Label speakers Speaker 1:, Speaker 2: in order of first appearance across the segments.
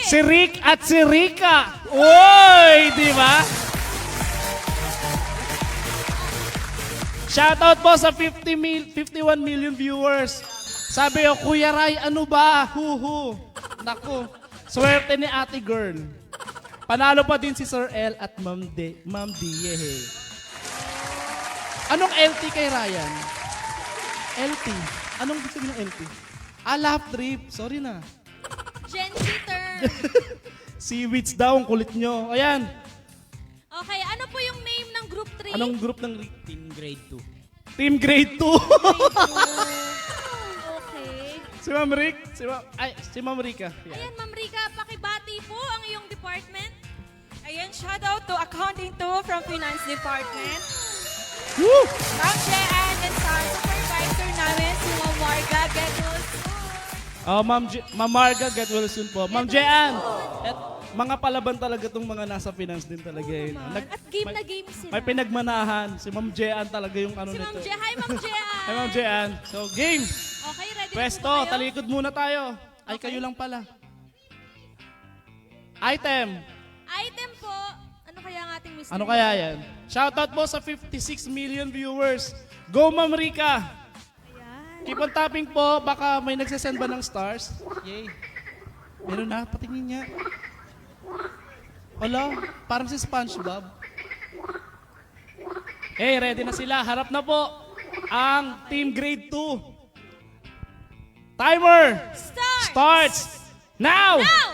Speaker 1: Si Rick at si Rika. Uy, di ba? Shoutout po sa 51 million viewers. Sabi ko, Kuya Ray, ano ba? Huhu. Naku, swerte ni ate girl. Panalo pa din si Sir L at Ma'am D. Yehe. Anong LT kay Ryan? LT. Anong gusto ng LT? Lap trip. Sorry na.
Speaker 2: Gen Z turn.
Speaker 1: Seaweeds daw, ang kulit nyo. Ayan.
Speaker 2: Okay, ano po yung name ng group 3?
Speaker 1: Anong group ng
Speaker 3: Team grade 2.
Speaker 1: Team Grade 2?
Speaker 2: Okay.
Speaker 1: Si Ma'am Rick? Si Ma'am Rika. Yan.
Speaker 2: Ayan, Ma'am Rika, pakibati po ang iyong department.
Speaker 4: Ayan, shout out to Accounting 2 from Finance Department.
Speaker 1: Woo!
Speaker 4: Ma'am Jeanne and sa supervisor namin, si Ma'am Marga Gedros.
Speaker 1: Oh, Ma'am Marga, get well soon po. Ma'am Jeanne! At mga palaban talaga itong mga nasa finance din talaga. Eh.
Speaker 2: At game na game sila.
Speaker 1: May pinagmanahan. Si Ma'am Jeanne talaga yung ano
Speaker 2: Si
Speaker 1: nito.
Speaker 2: Ma'am Je. Hi, Ma'am Jeanne.
Speaker 1: Hi, Ma'am Jeanne. So, game!
Speaker 2: Okay, ready
Speaker 1: Pwesto,
Speaker 2: na po kayo?
Speaker 1: talikod muna tayo. Ay, kayo lang pala. Item.
Speaker 2: Item po. Ano kaya ang ating mystery?
Speaker 1: Ano kaya yan? Shoutout po sa 56 million viewers. Go, Ma'am Rika!
Speaker 2: Ayan.
Speaker 1: Keep on tapping po. Baka may nagsasend ba ng stars? Yay. Meron na. Patingin niya. Wala. Parang si SpongeBob. Hey, ready na sila. Harap na po ang Team Grade 2. Timer
Speaker 2: Start!
Speaker 1: starts now!
Speaker 2: Now!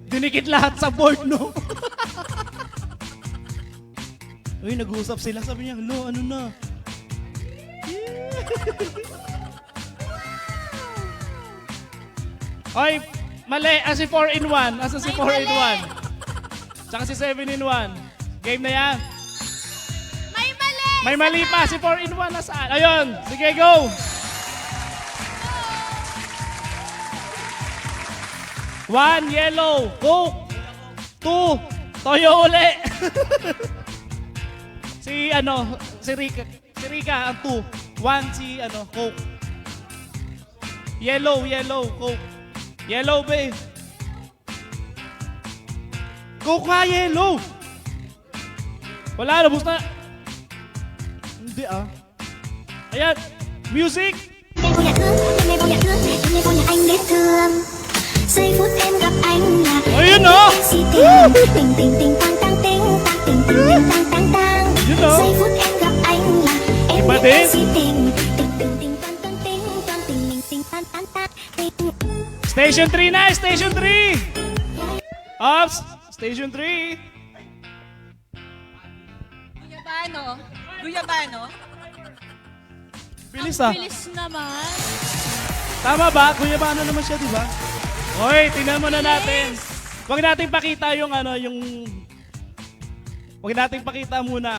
Speaker 1: Dinikit lahat sa board, no? Uy, nag-uusap sila. Sabi niya, hello, ano na? Oy, mali. Si 4-in-1. Asa si
Speaker 2: Ay,
Speaker 1: 4-in-1? Tsaka si 7-in-1. Game na yan.
Speaker 2: May mali!
Speaker 1: May mali pa. Si 4-in-1 nasaan? Ayun. Sige, go. 1, yellow. Coke. 2, toyo uli. Si Rika. Si Rika ang 2. 1 si Coke. Yellow, Coke. Yellow, babe. Coke nga, yellow. Wala, labos na. Hindi Ayan, music.
Speaker 5: Em không nhận thương, em không nhận anh biết thương. Giây phút em gặp anh là
Speaker 1: Ayun
Speaker 5: si tình, tình tình tình tang tang ting, tang tình tình tình tang tang tang.
Speaker 1: Yun o.
Speaker 5: Giây phút em gặp anh là em
Speaker 1: Iba
Speaker 5: biết
Speaker 1: din.
Speaker 5: anh si tình, tình tình tình tang tang ting, tang tình tình tình tang tang tang.
Speaker 1: Station 3 na, Station 3. Ops, Station 3.
Speaker 4: Guyabano. Guyabano.
Speaker 1: Bilis
Speaker 2: Ang bilis naman.
Speaker 1: Tama ba? Kuya ba naman siya, di ba? Hoy, tingnan mo na natin. Huwag natin pakita yung Huwag natin pakita muna